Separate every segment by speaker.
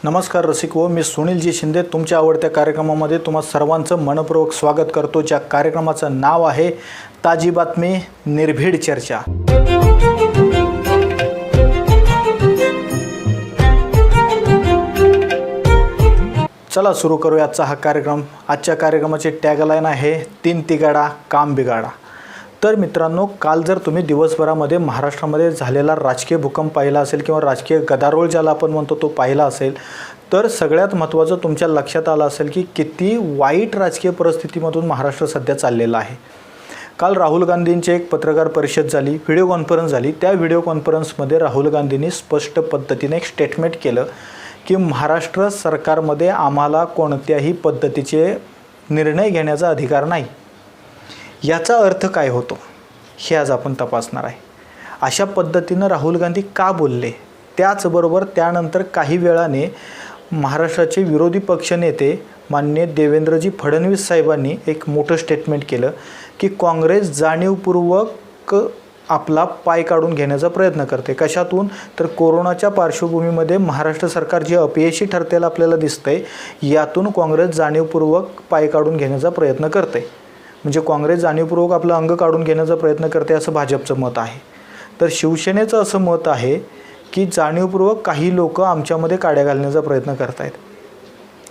Speaker 1: नमस्कार रसिको, मी सुनीलजी शिंदे तुमच्या आवडत्या कार्यक्रमामध्ये तुम्हा सर्वांचं मनपूर्वक स्वागत करतो। ज्या कार्यक्रमाचं नाव आहे ताजी बातमी निर्भीड चर्चा। चला सुरू करूया आजचा हा कार्यक्रम। आजच्या कार्यक्रमाची टॅगलाईन आहे तीन तिगाडा काम बिगाडा। तर मित्रांनो, काल जर तुम्ही दिवसभरामध्ये महाराष्ट्रामध्ये झालेला राजकीय भूकंप पाहिला असेल किंवा राजकीय गदारोळ ज्याला आपण म्हणतो तो पाहिला असेल, तर सगळ्यात महत्त्वाचं तुमच्या लक्षात आलं असेल की किती वाईट राजकीय परिस्थितीमधून महाराष्ट्र सध्या चाललेला आहे। काल राहुल गांधींची एक पत्रकार परिषद झाली, व्हिडिओ कॉन्फरन्स झाली। त्या व्हिडिओ कॉन्फरन्समध्ये राहुल गांधींनी स्पष्ट पद्धतीने एक स्टेटमेंट केलं की महाराष्ट्र सरकारमध्ये आम्हाला कोणत्याही पद्धतीचे निर्णय घेण्याचा अधिकार नाही। याचा अर्थ काय होतो हे आज आपण तपासणार आहे। अशा पद्धतीनं राहुल गांधी का बोलले, त्याचबरोबर त्यानंतर काही वेळाने महाराष्ट्राचे विरोधी पक्षनेते माननीय देवेंद्रजी फडणवीस साहेबांनी एक मोठं स्टेटमेंट केलं की काँग्रेस जाणीवपूर्वक आपला पाय काढून घेण्याचा प्रयत्न करते। कशातून? तर कोरोनाच्या पार्श्वभूमीमध्ये महाराष्ट्र सरकार जे अपयशी ठरतेलं आपल्याला दिसतंय, यातून काँग्रेस जाणीवपूर्वक पाय काढून घेण्याचा प्रयत्न करते। म्हणजे काँग्रेस जाणीवपूर्वक आपलं अंग काढून घेण्याचा प्रयत्न करते असं भाजपचं मत आहे। तर शिवसेनेचं असं मत आहे की जाणीवपूर्वक काही लोक आमच्यामध्ये काड्या घालण्याचा प्रयत्न करत आहेत।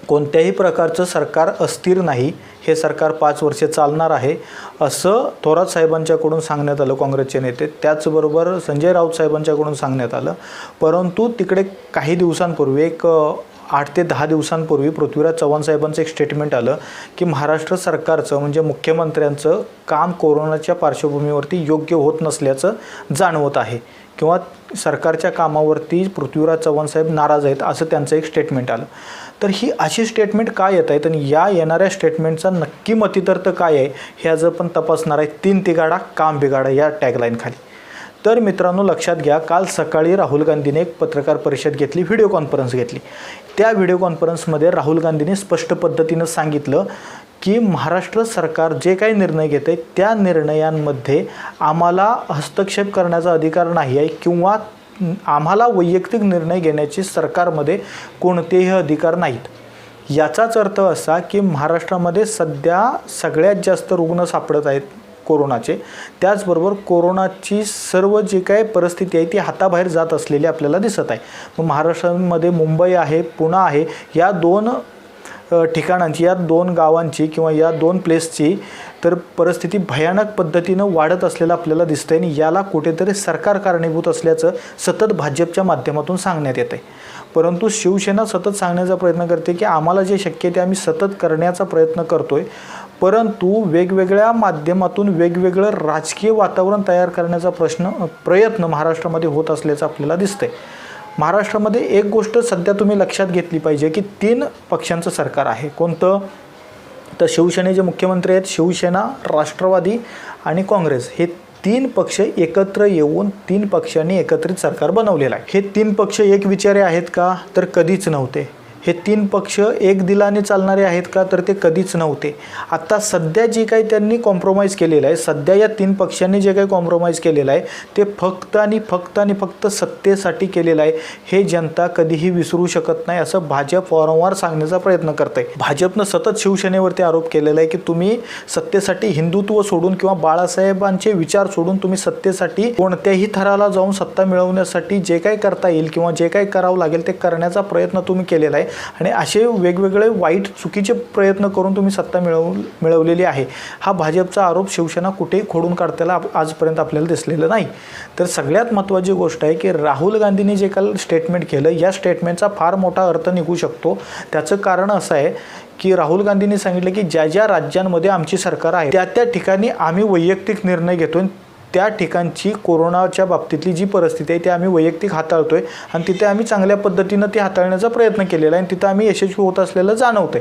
Speaker 1: कोणत्याही प्रकारचं सरकार अस्थिर नाही, हे सरकार 5 वर्षे चालणार आहे असं थोरात साहेबांच्याकडून सांगण्यात आलं, काँग्रेसचे नेते। त्याचबरोबर संजय राऊत साहेबांच्याकडून सांगण्यात आलं। परंतु तिकडे काही दिवसांपूर्वी एक 8 ते 10 दिवसांपूर्वी पृथ्वीराज चव्हाण साहेबांचं एक स्टेटमेंट आलं की महाराष्ट्र सरकारचं म्हणजे मुख्यमंत्र्यांचं काम कोरोनाच्या पार्श्वभूमीवरती योग्य होत नसल्याचं जाणवत आहे किंवा सरकारच्या कामावरती पृथ्वीराज चव्हाण साहेब नाराज आहेत असं त्यांचं एक स्टेटमेंट आलं। तर ही अशी स्टेटमेंट काय येत आहेत आणि या येणाऱ्या स्टेटमेंटचा नक्की मतितार्थ काय आहे हे आज आपण तपासणार आहे तीन तिगाडा काम बिगाडा या टॅगलाईन खाली। तर मित्रांनो, लक्षात घ्या, काल सकाळी राहुल गांधीने एक पत्रकार परिषद घेतली, व्हिडिओ कॉन्फरन्स घेतली। त्या व्हिडिओ कॉन्फरन्समध्ये राहुल गांधीने स्पष्ट पद्धतीनं सांगितलं की महाराष्ट्र सरकार जे काही निर्णय घेते त्या निर्णयांमध्ये आम्हाला हस्तक्षेप करण्याचा अधिकार नाही आहे किंवा आम्हाला वैयक्तिक निर्णय घेण्याची सरकारमध्ये कोणतेही अधिकार नाहीत। याचाच अर्थ असा की महाराष्ट्रामध्ये सध्या सगळ्यात जास्त रुग्ण सापडत आहेत कोरोनाचे। त्याचबरोबर कोरोनाची सर्व जी काही परिस्थिती आहे ती हाताबाहेर जात असलेली आपल्याला दिसत आहे। मग महाराष्ट्रामध्ये मुंबई आहे, पुणे आहे, या 2 ठिकाणांची, या 2 गावांची किंवा या 2 प्लेसची तर परिस्थिती भयानक पद्धतीनं वाढत असलेलं आपल्याला दिसतंय आणि याला कुठेतरी सरकार कारणीभूत असल्याचं सतत भाजपच्या माध्यमातून सांगण्यात येत आहे। परंतु शिवसेना सतत सांगण्याचा प्रयत्न करते की आम्हाला जे शक्य ते आम्ही सतत करण्याचा प्रयत्न करतोय, परंतु वेगवेगळ्या माध्यमातून वेगवेगळं राजकीय वातावरण तयार करण्याचा प्रयत्न महाराष्ट्रामध्ये होत असल्याचं आपल्याला दिसतंय। महाराष्ट्रामध्ये एक गोष्ट सध्या तुम्ही लक्षात घेतली पाहिजे की 3 पक्षांचं सरकार आहे। कोणतं? तर शिवसेनेचे मुख्यमंत्री आहेत, शिवसेना, राष्ट्रवादी आणि काँग्रेस, हे 3 पक्ष एकत्र येऊन 3 पक्षांनी एकत्रित सरकार बनवलेलं आहे। हे 3 पक्ष एक विचारे आहेत का? तर कधीच नव्हते। हे 3 पक्ष एक दिलाने चालणारे आहेत का? तर ते कधीच नव्हते। आता सध्या जे काही त्यांनी कॉम्प्रोमाइज केलेलं आहे, सध्या या 3 पक्षांनी जे काही कॉम्प्रोमाइज केलेलं आहे ते फक्त आणि फक्त सत्तेसाठी केलेलं आहे, हे जनता कधीही विसरू शकत नाही असं भाजप वारंवार सांगण्याचा प्रयत्न करत आहे। भाजपनं सतत शिवसेनेवरती आरोप केलेला आहे की तुम्ही सत्तेसाठी हिंदुत्व सोडून किंवा बाळासाहेबांचे विचार सोडून तुम्ही सत्तेसाठी कोणत्याही थराला जाऊन सत्ता मिळवण्यासाठी जे काही करता येईल किंवा जे काही करावं लागेल ते करण्याचा प्रयत्न तुम्ही केलेला आहे आणि असे वेगवेगळे वाईट चुकीचे प्रयत्न करून तुम्ही सत्ता मिळवलेली आहे। हा भाजपचा आरोप शिवसेना कुठेही खोडून काढताना आजपर्यंत आपल्याला दिसलेलं नाही। तर सगळ्यात महत्त्वाची गोष्ट आहे की राहुल गांधींनी जे काल स्टेटमेंट केलं, या स्टेटमेंटचा फार मोठा अर्थ निघू शकतो। त्याचं कारण असं आहे की राहुल गांधींनी सांगितलं की ज्या ज्या राज्यांमध्ये आमची सरकार आहे त्या ठिकाणी आम्ही वैयक्तिक निर्णय घेतोय, त्या ठिकाणची कोरोनाच्या बाबतीतली जी परिस्थिती आहे ती आम्ही वैयक्तिक हाताळतोय आणि तिथे आम्ही चांगल्या पद्धतीनं ती हाताळण्याचा प्रयत्न केलेला आहे आणि तिथं आम्ही यशस्वी होत असलेलं जाणवतंय।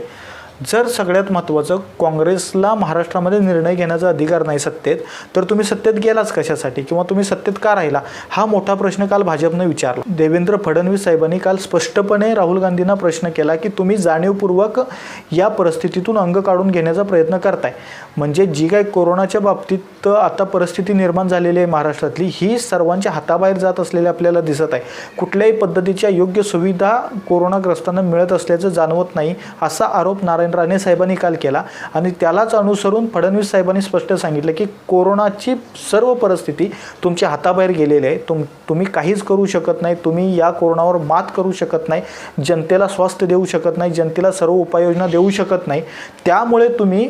Speaker 1: जर सगळ्यात महत्त्वाचं काँग्रेसला महाराष्ट्रामध्ये निर्णय घेण्याचा अधिकार नाही सत्तेत, तर तुम्ही सत्तेत गेलाच कशासाठी किंवा तुम्ही सत्तेत का राहिला, हा मोठा प्रश्न काल भाजपनं विचारला. देवेंद्र फडणवीस साहेबांनी काल स्पष्टपणे राहुल गांधींना प्रश्न केला की तुम्ही जाणीवपूर्वक या परिस्थितीतून अंग काढून घेण्याचा प्रयत्न करताय. म्हणजे जी काही कोरोनाच्या बाबतीत आता परिस्थिती निर्माण झालेली आहे महाराष्ट्रातली, ही सर्वांच्या हाताबाहेर जात असलेली आपल्याला दिसत आहे. कुठल्याही पद्धतीच्या योग्य सुविधा कोरोनाग्रस्तांना मिळत असल्याचं जाणवत नाही, असा आरोप नारायण राणे साहेबांनी काल केला. आणि त्यालाच अनुसरून फडणवीस साहेबांनी स्पष्ट सांगितलं की कोरोनाची सर्व परिस्थिती तुमच्या हाताबाहेर गेलेली आहे, तुम्ही काहीच करू शकत नाही, तुम्ही या कोरोनावर मात करू शकत नाही, जनतेला स्वास्थ्य देऊ शकत नाही, जनतेला सर्व उपाययोजना देऊ शकत नाही, त्यामुळे तुम्ही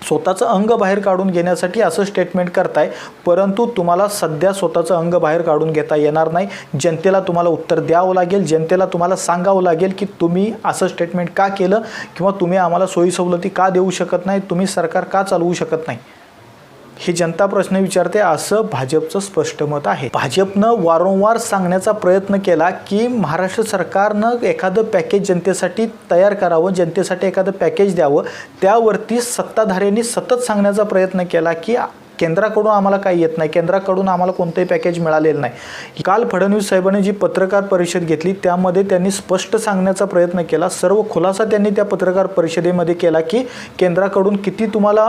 Speaker 1: स्वतःचं अंग बाहेर काढून घेण्यासाठी असं स्टेटमेंट करताय. परंतु तुम्हाला सध्या स्वतःचं अंग बाहेर काढून घेता येणार नाही. जनतेला तुम्हाला उत्तर द्यावं लागेल, जनतेला तुम्हाला सांगावं लागेल की तुम्ही असं स्टेटमेंट का केलं किंवा तुम्ही आम्हाला सोयी सवलती का देऊ शकत नाही, तुम्ही सरकार का चालवू शकत नाही, ही जनता प्रश्न विचारते, असं भाजपचं स्पष्ट मत आहे. भाजपनं वारंवार सांगण्याचा प्रयत्न केला की महाराष्ट्र सरकारनं एखादं पॅकेज जनतेसाठी तयार करावं, जनतेसाठी एखादं पॅकेज द्यावं. त्यावरती सत्ताधाऱ्यांनी सतत सांगण्याचा प्रयत्न केला की केंद्राकडून आम्हाला काही येत नाही, केंद्राकडून आम्हाला कोणतंही पॅकेज मिळालेलं नाही. काल फडणवीस साहेबांनी जी पत्रकार परिषद घेतली त्यामध्ये त्यांनी स्पष्ट सांगण्याचा प्रयत्न केला. सर्व खुलासा त्यांनी त्या पत्रकार परिषदेमध्ये केला की केंद्राकडून किती तुम्हाला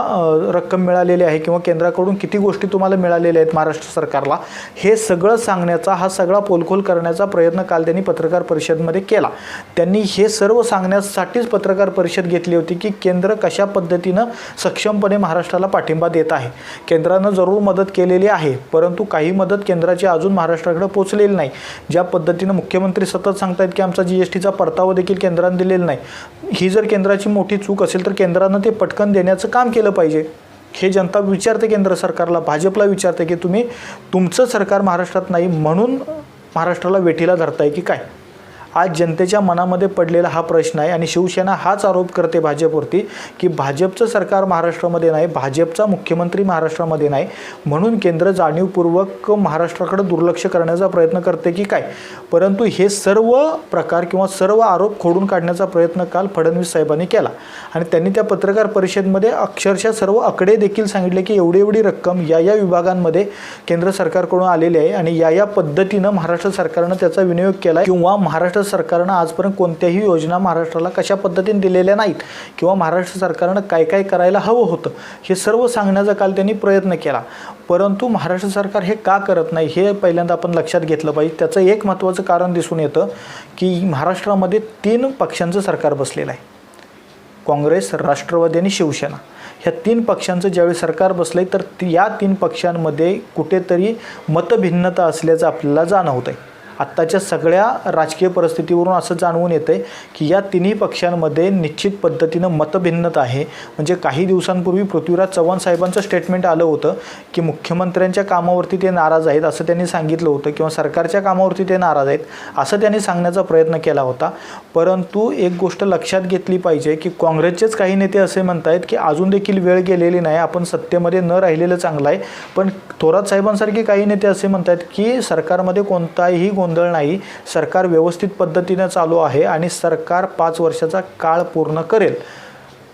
Speaker 1: रक्कम मिळालेली आहे किंवा केंद्राकडून किती गोष्टी तुम्हाला मिळालेल्या आहेत महाराष्ट्र सरकारला, हे सगळं सांगण्याचा, हा सगळा पोलखोल करण्याचा प्रयत्न काल त्यांनी पत्रकार परिषदेमध्ये केला. त्यांनी हे सर्व सांगण्यासाठीच पत्रकार परिषद घेतली होती की केंद्र कशा पद्धतीनं सक्षमपणे महाराष्ट्राला पाठिंबा देत आहे. केंद्रानं जरूर मदत केलेली आहे, परंतु काही मदत केंद्राची अजून महाराष्ट्राकडे पोहोचलेली नाही. ज्या पद्धतीनं मुख्यमंत्री सतत सांगतायत की आमचा GSTचा परतावा देखील केंद्रानं दिलेला नाही, ही जर केंद्राची मोठी चूक असेल तर केंद्रानं ते पटकन देण्याचं काम केलं पाहिजे. हे जनता विचारते केंद्र सरकारला, भाजपला विचारते की तुम्ही तुमचं सरकार महाराष्ट्रात नाही म्हणून महाराष्ट्राला वेठीला धरताय की काय. आज जनतेच्या मनामध्ये पडलेला हा प्रश्न आहे आणि शिवसेना हाच आरोप करते भाजपवरती की भाजपचं सरकार महाराष्ट्रामध्ये नाही, भाजपचा मुख्यमंत्री महाराष्ट्रामध्ये नाही, म्हणून केंद्र जाणीवपूर्वक महाराष्ट्राकडे दुर्लक्ष करण्याचा प्रयत्न करते की काय. परंतु हे सर्व प्रकार किंवा सर्व आरोप खोडून काढण्याचा प्रयत्न काल फडणवीस साहेबांनी केला आणि त्यांनी त्या पत्रकार परिषदेमध्ये अक्षरशः सर्व आकडे देखील सांगितले की एवढी एवढी रक्कम या विभागांमध्ये केंद्र सरकारकडून आलेली आहे आणि या पद्धतीनं महाराष्ट्र सरकारनं त्याचा विनियोग केला किंवा महाराष्ट्र सरकारनं आजपर्यंत कोणत्याही योजना महाराष्ट्राला कशा पद्धतीने दिलेल्या नाहीत किंवा महाराष्ट्र सरकारनं काय काय करायला हवं होतं, हे सर्व सांगण्याचा काल त्यांनी प्रयत्न केला. परंतु महाराष्ट्र सरकार हे का करत नाही हे पहिल्यांदा आपण लक्षात घेतलं पाहिजे. त्याचं एक महत्त्वाचं कारण दिसून येतं की महाराष्ट्रामध्ये 3 पक्षांचं सरकार बसलेलं आहे, काँग्रेस, राष्ट्रवादी आणि शिवसेना. ह्या 3 पक्षांचं ज्यावेळी सरकार बसलं तर या 3 पक्षांमध्ये कुठेतरी मतभिन्नता असल्याचं आपल्याला जाणवत आहे. आत्ताच्या सगळ्या राजकीय परिस्थितीवरून असं जाणवून येतं आहे की या तिन्ही पक्षांमध्ये निश्चित पद्धतीनं मतभिन्नता आहे. म्हणजे काही दिवसांपूर्वी पृथ्वीराज चव्हाण साहेबांचं स्टेटमेंट आलं होतं की मुख्यमंत्र्यांच्या कामावरती ते नाराज आहेत असं त्यांनी सांगितलं होतं किंवा सरकारच्या कामावरती ते नाराज आहेत असं त्यांनी सांगण्याचा प्रयत्न केला होता. परंतु एक गोष्ट लक्षात घेतली पाहिजे की काँग्रेसचेच काही नेते असे म्हणत आहेत की अजून देखील वेळ गेलेली नाही, आपण सत्तेमध्ये न राहिलेलं चांगलं आहे. पण थोरात साहेबांसारखे काही नेते असे म्हणत आहेत की सरकारमध्ये कोणताही गोंधळ नाही, सरकार व्यवस्थित पद्धतीने चालू आहे आणि सरकार 5 वर्षाचा काळ पूर्ण करेल.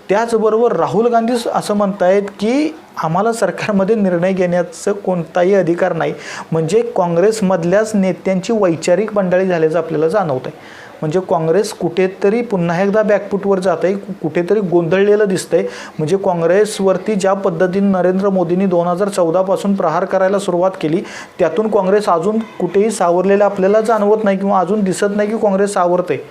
Speaker 1: त्याचबरोबर राहुल गांधी असं म्हणतायत की आम्हाला सरकारमध्ये निर्णय घेण्याचं कोणताही अधिकार नाही. म्हणजे काँग्रेसमधल्याच नेत्यांची वैचारिक बंडाळी झाल्याचं आपल्याला जाणवत आहे. म्हणजे काँग्रेस कुठेतरी पुन्हा एकदा बॅकफूटवर जात आहे, कुठेतरी गोंधळलेलं दिसतंय. म्हणजे काँग्रेसवरती ज्या पद्धतीने नरेंद्र मोदींनी 2014 पासून प्रहार करायला सुरुवात केली त्यातून काँग्रेस अजून कुठेही सावरलेलं आपल्याला जाणवत नाही किंवा अजून दिसत नाही की काँग्रेस सावरते.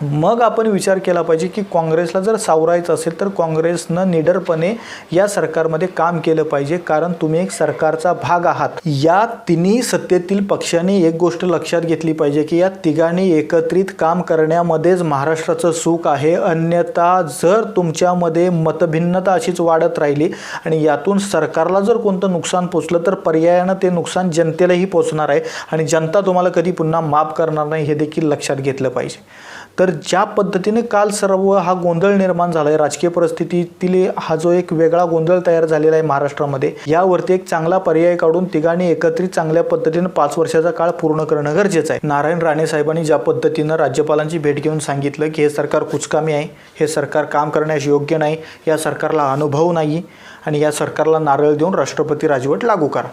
Speaker 1: मग आपण विचार केला पाहिजे की काँग्रेसला जर सावरायचं असेल तर काँग्रेसनं निडरपणे या सरकारमध्ये काम केलं पाहिजे, कारण तुम्ही एक सरकारचा भाग आहात. या तिन्ही सत्तेतील पक्षांनी एक गोष्ट लक्षात घेतली पाहिजे की या तिघांनी एकत्रित काम करण्यामध्येच महाराष्ट्राचं सुख आहे. अन्यथा जर तुमच्यामध्ये मतभिन्नता अशीच वाढत राहिली आणि यातून सरकारला जर कोणतं नुकसान पोचलं तर पर्यायानं ते नुकसान जनतेलाही पोचणार आहे आणि जनता तुम्हाला कधी पुन्हा माफ करणार नाही, हे देखील लक्षात घेतलं पाहिजे. तर तर ज्या पद्धतीने काल सर्व हा गोंधळ निर्माण झाला आहे, राजकीय परिस्थितीतील हा जो एक वेगळा गोंधळ तयार झालेला आहे महाराष्ट्रामध्ये, यावरती एक चांगला पर्याय काढून तिघांनी एकत्रित चांगल्या पद्धतीने 5 वर्षाचा काळ पूर्ण करणं गरजेचं आहे. नारायण राणे साहेबांनी ज्या पद्धतीनं राज्यपालांची भेट घेऊन सांगितलं की हे सरकार कुचकामी आहे, हे सरकार काम करण्यास योग्य नाही, या सरकारला अनुभव नाही आणि या सरकारला नारळ देऊन राष्ट्रपती राजवट लागू करा,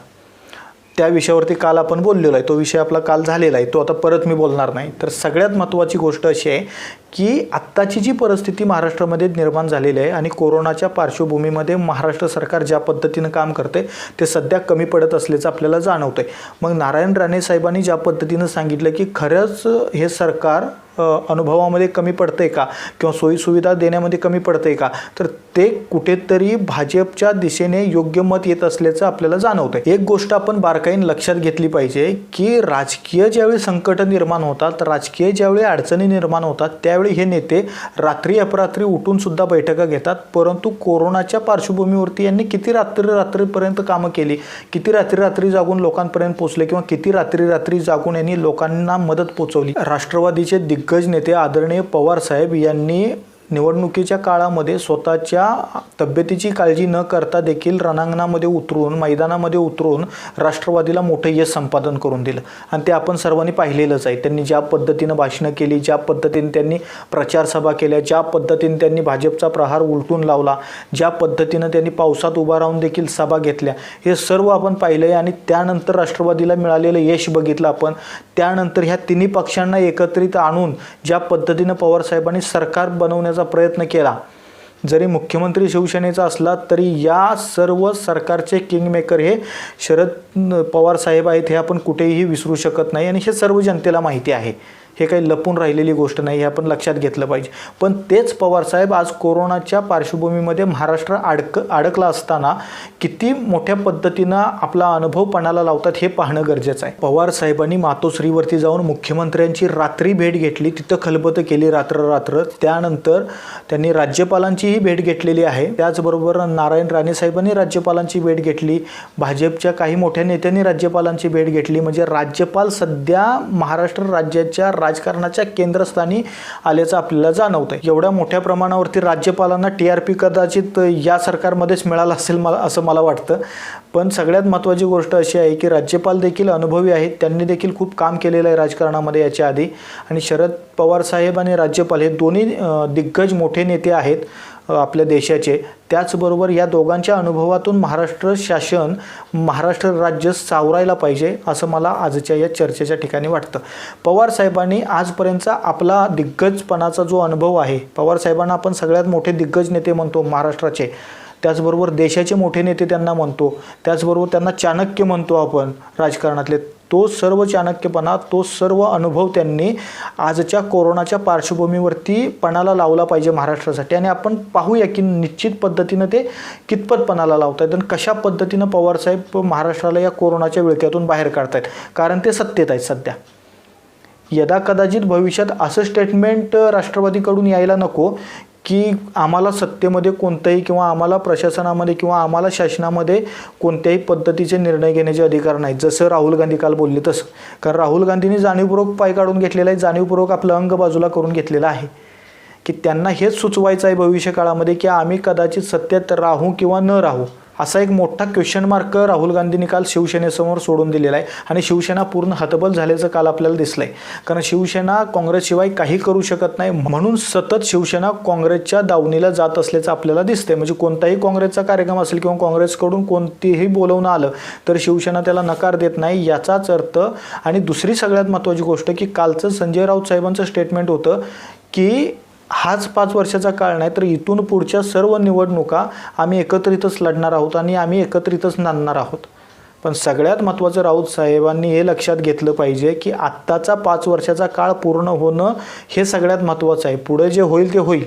Speaker 1: त्या विषयावरती काल आपण बोललेलो आहे. तो विषय आपला काल झालेला आहे, तो आता परत मी बोलणार नाही. तर सगळ्यात महत्त्वाची गोष्ट अशी आहे की आत्ताची जी परिस्थिती महाराष्ट्रामध्ये निर्माण झालेली आहे आणि कोरोनाच्या पार्श्वभूमीमध्ये महाराष्ट्र सरकार ज्या पद्धतीनं काम करते ते सध्या कमी पडत असल्याचं आपल्याला जाणवतं आहे. मग नारायण राणे साहेबांनी ज्या पद्धतीनं सांगितलं की खरंच हे सरकार अनुभवामध्ये कमी पडतंय का किंवा सोयीसुविधा देण्यामध्ये कमी पडतंय का, तर ते कुठेतरी भाजपच्या दिशेने योग्य मत येत असल्याचं आपल्याला जाणवतंय. एक गोष्ट आपण बारकाईने लक्षात घेतली पाहिजे की राजकीय ज्यावेळी संकट निर्माण होतात, राजकीय ज्यावेळी अडचणी निर्माण होतात, त्यावेळी हे नेते रात्री अपरात्री उठून सुद्धा बैठका घेतात. परंतु कोरोनाच्या पार्श्वभूमीवरती यांनी किती रात्रीपर्यंत कामं केली, किती रात्री जागून लोकांपर्यंत पोहोचले किंवा किती रात्री जागून यांनी लोकांना मदत पोहोचवली. राष्ट्रवादीचे दिग्गज नेते आदरणीय पवार साहेब यांनी निवडणुकीच्या काळामध्ये स्वतःच्या तब्येतीची काळजी न करता देखील रणांगणामध्ये उतरून, मैदानामध्ये उतरून राष्ट्रवादीला मोठं यश संपादन करून दिलं आणि ते आपण सर्वांनी पाहिलेलंच आहे. त्यांनी ज्या पद्धतीनं भाषणं केली, ज्या पद्धतीने त्यांनी प्रचारसभा केल्या, ज्या पद्धतीने त्यांनी भाजपचा प्रहार उलटून लावला, ज्या पद्धतीनं त्यांनी पावसात उभा राहून देखील सभा घेतल्या, हे सर्व आपण पाहिलं आहे. आणि त्यानंतर राष्ट्रवादीला मिळालेलं यश बघितलं आपण. त्यानंतर ह्या तिन्ही पक्षांना एकत्रित आणून ज्या पद्धतीनं पवारसाहेबांनी सरकार बनवण्याचा प्रयत्न केला, जरी मुख्यमंत्री शिवसेनेचा असला तरी या सर्व सरकारचे किंगमेकर हे शरद पवार साहेब आहेत, हे आपण कुठेही विसरू शकत नाही आणि हे सर्व जनतेला माहिती आहे. हे काही लपून राहिलेली गोष्ट नाही, हे आपण लक्षात घेतलं पाहिजे. पण तेच पवारसाहेब आज कोरोनाच्या पार्श्वभूमीमध्ये महाराष्ट्र अडकला असताना किती मोठ्या पद्धतीनं आपला अनुभव पणाला लावतात हे पाहणं गरजेचं आहे. पवारसाहेबांनी मातोश्रीवरती जाऊन मुख्यमंत्र्यांची रात्री भेट घेतली, तिथं खलबतं केली रात्र. त्यानंतर त्यांनी राज्यपालांचीही भेट घेतलेली आहे. त्याचबरोबर नारायण राणे साहेबांनी राज्यपालांची भेट घेतली, भाजपच्या काही मोठ्या नेत्यांनी राज्यपालांची भेट घेतली. म्हणजे राज्यपाल सध्या महाराष्ट्र राज्याच्या राजकारणाच्या केंद्रस्थानी आल्याचं आपल्याला जाणवतंय. एवढ्या मोठ्या प्रमाणावरती राज्यपालांना TRP कदाचित या सरकारमध्येच मिळाला असेल असं मला वाटतं. पण सगळ्यात महत्त्वाची गोष्ट अशी आहे की राज्यपाल देखील अनुभवी आहेत, त्यांनी देखील खूप काम केलेलं आहे राजकारणामध्ये याच्या आधी. आणि शरद पवार साहेब आणि राज्यपाल हे दोन्ही दिग्गज मोठे नेते आहेत आपल्या देशाचे. त्याचबरोबर या दोघांच्या अनुभवातून महाराष्ट्र शासन, महाराष्ट्र राज्य सावरायला पाहिजे असं मला आजच्या या चर्चेच्या ठिकाणी वाटतं. पवार साहेबांनी आजपर्यंतचा आपला दिग्गजपणाचा जो अनुभव आहे, पवार साहेबांना आपण सगळ्यात मोठे दिग्गज नेते म्हणतो महाराष्ट्राचे, त्याचबरोबर देशाचे मोठे नेते त्यांना म्हणतो, त्याचबरोबर त्यांना चाणक्य म्हणतो आपण राजकारणातले. तो सर्व चाणक्यपणा, तो सर्व अनुभव त्यांनी आजच्या कोरोनाच्या पार्श्वभूमीवरती पणाला लावला पाहिजे महाराष्ट्रासाठी. आणि आपण पाहूया की निश्चित पद्धतीनं ते कितपत पणाला लावतात आणि कशा पद्धतीनं पवारसाहेब महाराष्ट्राला या कोरोनाच्या विळख्यातून बाहेर काढत आहेत. कारण ते सत्तेत आहेत सध्या. यदा कदाचित भविष्यात असं स्टेटमेंट राष्ट्रवादीकडून यायला नको की आम्हाला सत्तेमध्ये कोणत्याही किंवा आम्हाला प्रशासनामध्ये किंवा आम्हाला शासनामध्ये कोणत्याही पद्धतीचे निर्णय घेण्याचे अधिकार नाहीत, जसं राहुल गांधी काल बोलले तसं. कारण राहुल गांधींनी जाणीवपूर्वक पाय काढून घेतलेला आहे, जाणीवपूर्वक आपलं अंग बाजूला करून घेतलेलं आहे की त्यांना हेच सुचवायचं आहे भविष्यकाळामध्ये की आम्ही कदाचित सत्तेत राहू किंवा न राहू. असा एक मोठा क्वेश्चन मार्क राहुल गांधींनी काल शिवसेनेसमोर सोडून दिलेला आहे आणि शिवसेना पूर्ण हतबल झाल्याचं काल आपल्याला दिसलंय. कारण शिवसेना काँग्रेसशिवाय काही करू शकत नाही, म्हणून सतत शिवसेना काँग्रेसच्या दावणीला जात असल्याचं आपल्याला दिसतंय. म्हणजे कोणताही काँग्रेसचा कार्यक्रम असेल किंवा काँग्रेसकडून कोणतीही बोलवणं आलं तर शिवसेना त्याला नकार देत नाही, याचाच अर्थ. आणि दुसरी सगळ्यात महत्त्वाची गोष्ट की कालचं संजय राऊत साहेबांचं स्टेटमेंट होतं की हाच 5 वर्षाचा काळ नाही तर इथून पुढच्या सर्व निवडणुका आम्ही एकत्रितच लढणार आहोत आणि आम्ही एकत्रितच नांदणार आहोत. पण सगळ्यात महत्त्वाचं राऊत साहेबांनी हे लक्षात घेतलं पाहिजे की आत्ताचा 5 वर्षाचा काळ पूर्ण होणं हे सगळ्यात महत्त्वाचं आहे. पुढे जे होईल ते होईल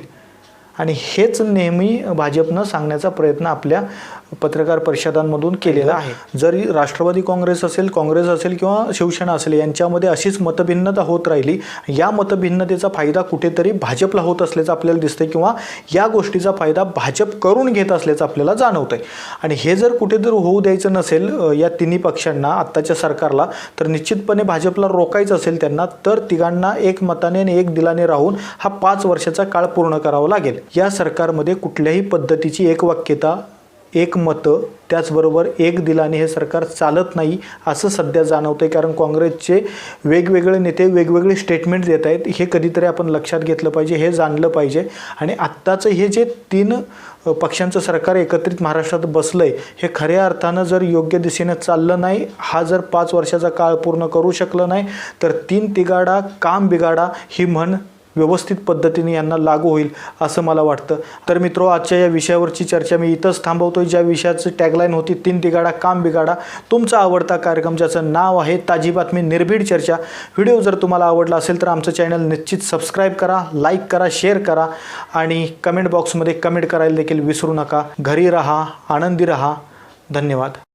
Speaker 1: आणि हेच नेहमी भाजपनं सांगण्याचा प्रयत्न आपल्या पत्रकार परिषदांमधून केलेला आहे। जरी राष्ट्रवादी काँग्रेस असेल किंवा शिवसेना असेल यांच्यामध्ये अशीच मतभिन्नता होत राहिली, या मतभिन्नतेचा फायदा कुठेतरी भाजपला होत असल्याचं आपल्याला दिसतंय किंवा या गोष्टीचा फायदा भाजप करून घेत असल्याचं आपल्याला जाणवतंय। आणि हे जर कुठेतरी होऊ द्यायचं नसेल या तिन्ही पक्षांना, आत्ताच्या सरकारला, तर निश्चितपणे भाजपला रोखायचं असेल त्यांना, तर तिघांना एक मताने आणि एक दिलाने राहून हा 5 वर्षाचा काळ पूर्ण करावा लागेल। या सरकारमध्ये कुठल्याही पद्धतीची एकवाक्यता, एक मतं, त्याचबरोबर एक दिलाने हे सरकार चालत नाही असं सध्या जाणवतंय। कारण काँग्रेसचे वेगवेगळे नेते वेगवेगळे स्टेटमेंट देत आहेत, हे कधीतरी आपण लक्षात घेतलं पाहिजे, हे जाणलं पाहिजे। आणि आत्ताचं हे जे 3 पक्षांचं सरकार एकत्रित महाराष्ट्रात बसलंय, हे खऱ्या अर्थानं जर योग्य दिशेने चाललं नाही, हा जर 5 वर्षाचा काळ पूर्ण करू शकलं नाही, तर 3 तिगाडा काम बिगाडा ही म्हण व्यवस्थित पद्धतीने यांना लागू होईल असं मला वाटतं। तर मित्रो, आजच्या या विषयावरची चर्चा मी इथंच थांबवतोय। ज्या विषयाची टॅगलाईन होती 3 तिगाडा काम बिगाडा, तुमचा आवडता कार्यक्रम ज्याचं नाव आहे ताजी बातमी निर्भीड चर्चा। व्हिडिओ जर तुम्हाला आवडला असेल तर आमचं चॅनल निश्चित सबस्क्राईब करा, लाईक करा, शेअर करा आणि कमेंट बॉक्समध्ये कमेंट करायला देखील विसरू नका। घरी राहा, आनंदी राहा। धन्यवाद।